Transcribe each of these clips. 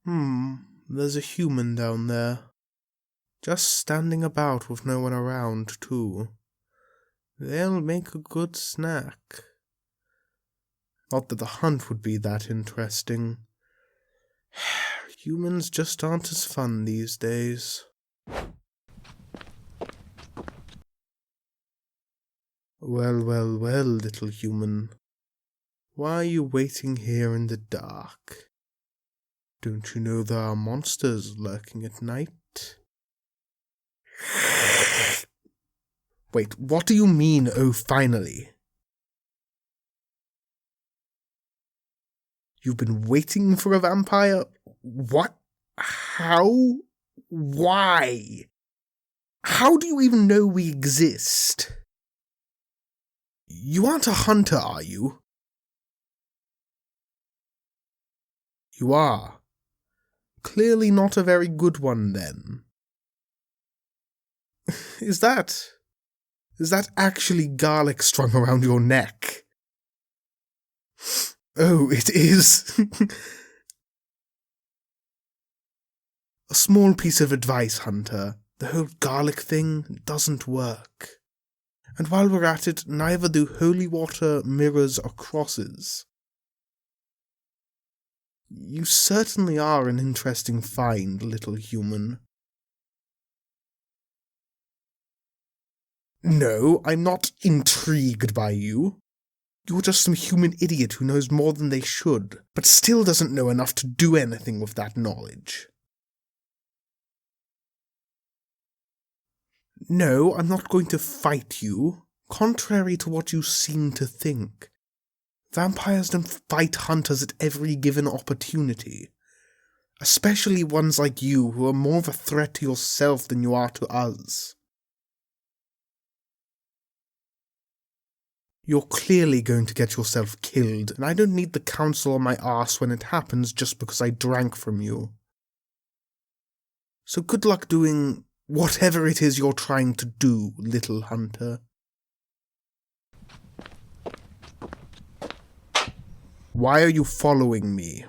There's a human down there. Just standing about with no one around, too. They'll make a good snack. Not that the hunt would be that interesting. Humans just aren't as fun these days. Well, little human. Why are you waiting here in the dark? Don't you know there are monsters lurking at night? Wait, what do you mean, oh finally? You've been waiting for a vampire? What? How? Why? How do you even know we exist? You aren't a hunter, are you? You are. Clearly not a very good one, then. Is that actually garlic strung around your neck? Oh, it is. A small piece of advice, Hunter. The whole garlic thing doesn't work. And while we're at it, neither do holy water, mirrors, or crosses. You certainly are an interesting find, little human. No, I'm not intrigued by you. You're just some human idiot who knows more than they should, but still doesn't know enough to do anything with that knowledge. No, I'm not going to fight you, contrary to what you seem to think. Vampires don't fight hunters at every given opportunity, especially ones like you who are more of a threat to yourself than you are to us. You're clearly going to get yourself killed, and I don't need the counsel on my arse when it happens just because I drank from you. So good luck doing whatever it is you're trying to do, little hunter. Why are you following me?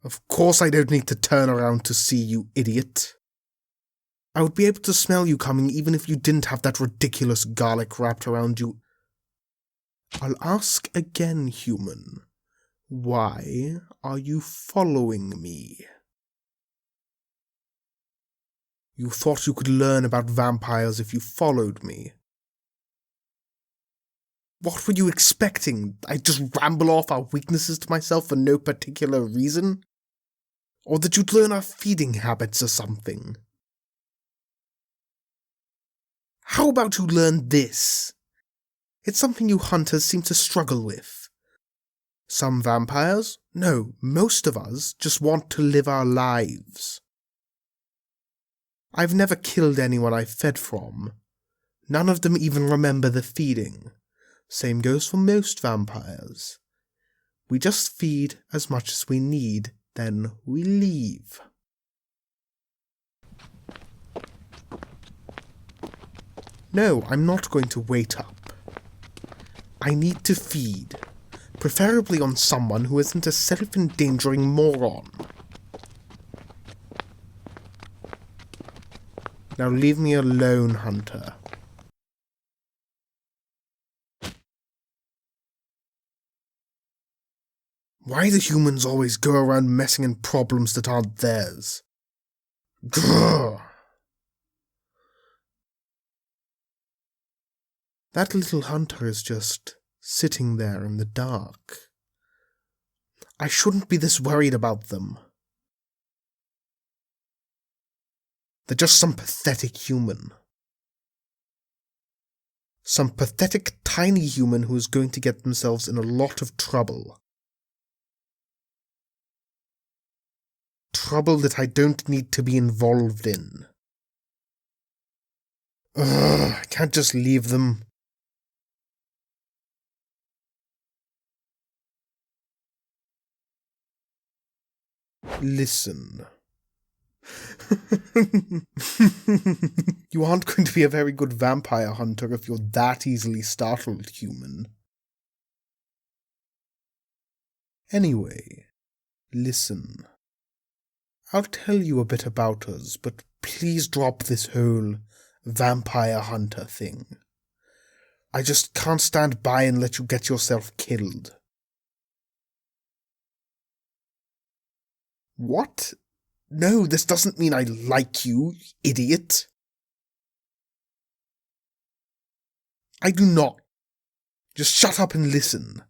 Of course I don't need to turn around to see you, idiot. I would be able to smell you coming even if you didn't have that ridiculous garlic wrapped around you. I'll ask again, human. Why are you following me? You thought you could learn about vampires if you followed me. What were you expecting? I'd just ramble off our weaknesses to myself for no particular reason? Or that you'd learn our feeding habits or something? How about you learn this? It's something you hunters seem to struggle with. Some vampires, no, most of us, just want to live our lives. I've never killed anyone I've fed from. None of them even remember the feeding. Same goes for most vampires. We just feed as much as we need, then we leave. No, I'm not going to wait up. I need to feed, preferably on someone who isn't a self-endangering moron. Now leave me alone, Hunter. Why do humans always go around messing in problems that aren't theirs? Grrr. That little hunter is just sitting there in the dark. I shouldn't be this worried about them. They're just some pathetic human. Some pathetic tiny human who is going to get themselves in a lot of trouble. Trouble that I don't need to be involved in. Ugh, I can't just leave them. Listen. You aren't going to be a very good vampire hunter if you're that easily startled, human. Anyway, Listen. I'll tell you a bit about us, but please drop this whole vampire hunter thing. I just can't stand by and let you get yourself killed. What? No, this doesn't mean I like you, idiot. I do not. Just shut up and listen.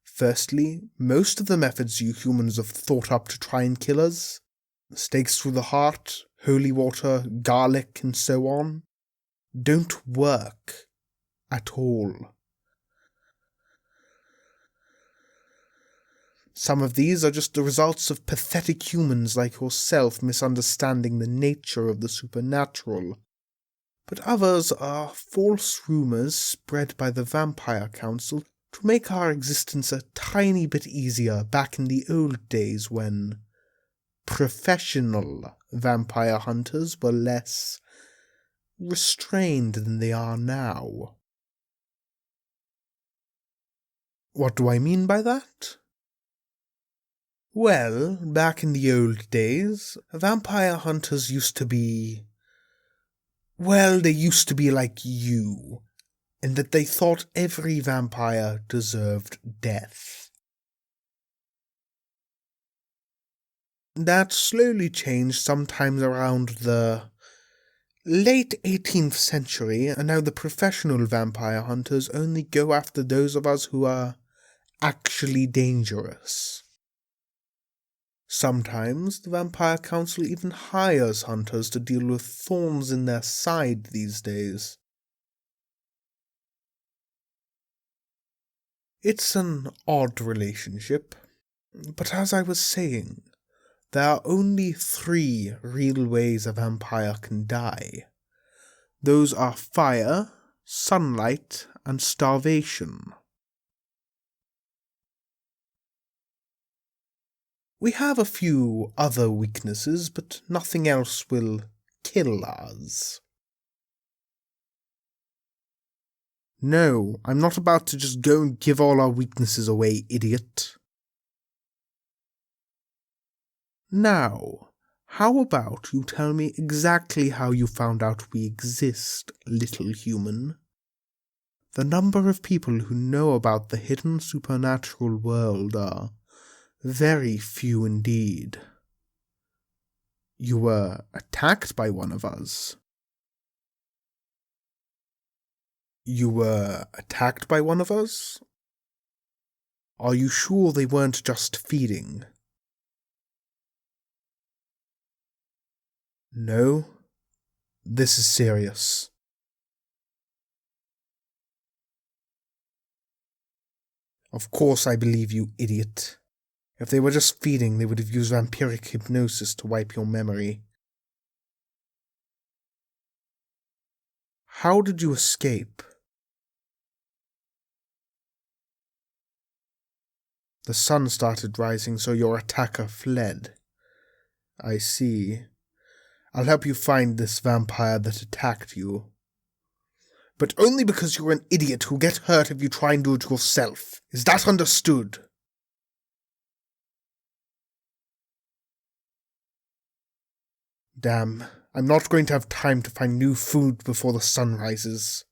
Firstly, most of the methods you humans have thought up to try and kill us, stakes through the heart, holy water, garlic, and so on, don't work at all. Some of these are just the results of pathetic humans like yourself misunderstanding the nature of the supernatural, but others are false rumours spread by the Vampire Council to make our existence a tiny bit easier back in the old days when professional vampire hunters were less restrained than they are now. What do I mean by that? Well, back in the old days, vampire hunters used to be... Well, they used to be like you, in that they thought every vampire deserved death. That slowly changed sometimes around the late 18th century, and now the professional vampire hunters only go after those of us who are actually dangerous. Sometimes the Vampire Council even hires hunters to deal with thorns in their side these days. It's an odd relationship, but as I was saying, there are only 3 real ways a vampire can die. Those are fire, sunlight, and starvation. We have a few other weaknesses, but nothing else will kill us. No, I'm not about to just go and give all our weaknesses away, idiot. Now, how about you tell me exactly how you found out we exist, little human? The number of people who know about the hidden supernatural world are very few indeed. You were attacked by one of us. You were attacked by one of us? Are you sure they weren't just feeding? No, this is serious. Of course I believe you, idiot. If they were just feeding, they would have used vampiric hypnosis to wipe your memory. How did you escape? The sun started rising, so your attacker fled. I see. I'll help you find this vampire that attacked you. But only because you're an idiot who'll get hurt if you try and do it yourself. Is that understood? Damn, I'm not going to have time to find new food before the sun rises.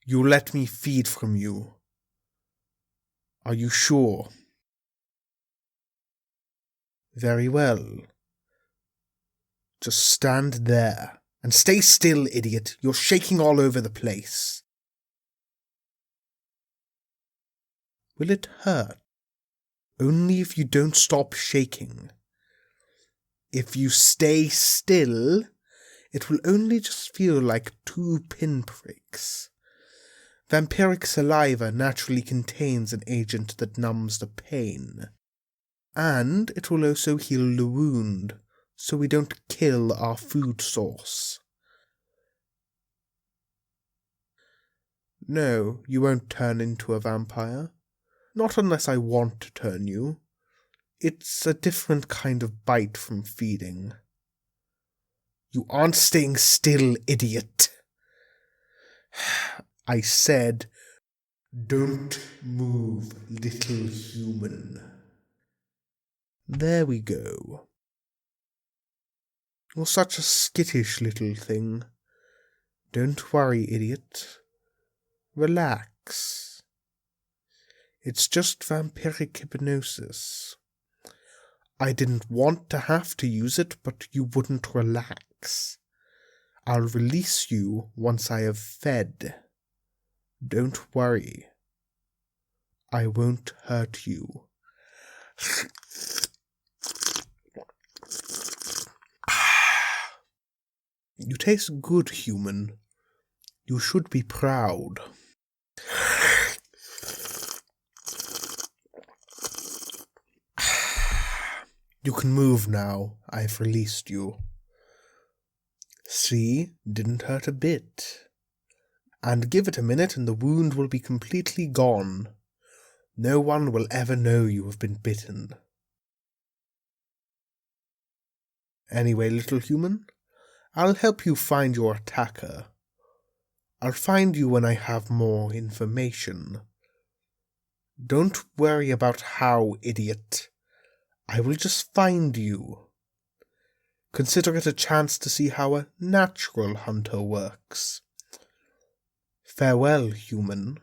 You let me feed from you. Are you sure? Very well. Just stand there. And stay still, idiot. You're shaking all over the place. Will it hurt? Only if you don't stop shaking. If you stay still, it will only just feel like 2 pinpricks. Vampiric saliva naturally contains an agent that numbs the pain. And it will also heal the wound, so we don't kill our food source. No, you won't turn into a vampire. Not unless I want to turn you. It's a different kind of bite from feeding. You aren't staying still, idiot. I said, Don't move, little human. There we go. You're such a skittish little thing. Don't worry, idiot. Relax. It's just vampiric hypnosis. I didn't want to have to use it, but you wouldn't relax. I'll release you once I have fed. Don't worry. I won't hurt you. You taste good, human. You should be proud. You can move now. I've released you. See? Didn't hurt a bit. And give it a minute and the wound will be completely gone. No one will ever know you have been bitten. Anyway, little human, I'll help you find your attacker. I'll find you when I have more information. Don't worry about how, idiot. I will just find you. Consider it a chance to see how a natural hunter works. Farewell, human.